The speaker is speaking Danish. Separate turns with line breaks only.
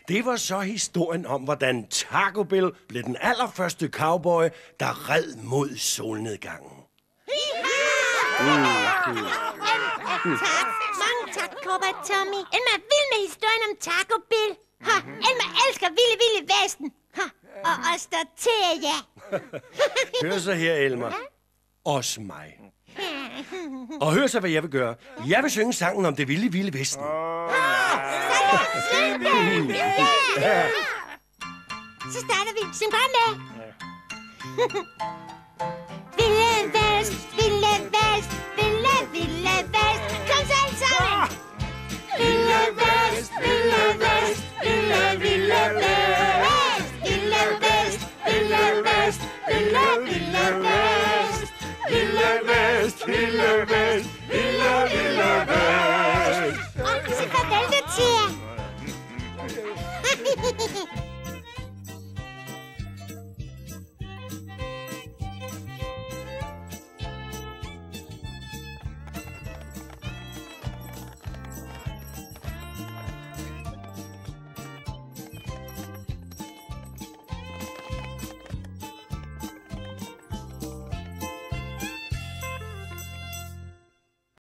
Det var så historien om, hvordan Taco Bell blev den allerførste cowboy, der red mod solnedgangen.
Mange tak, cowboy Tommy. Elmer er vild med historien om Taco Bell. Elmer elsker Vilde Vesten. Og os der til, ja.
Hør så her, Elmer. Også mig. Og hør så, hvad jeg vil gøre. Jeg vil synge sangen om det vilde Vesten.
Så starter vi. Syng bare med. Vilde Vest, Vilde Vest, Vilde Vest. Kom så alle sammen. Vilde Vest, Vilde Vest, Vilde Vest. Vilde Vest, Vilde Vest, Vilde Vest.
Vilde Vest, Vilde Vest, Vilde Vest.
Og så farvel til jer.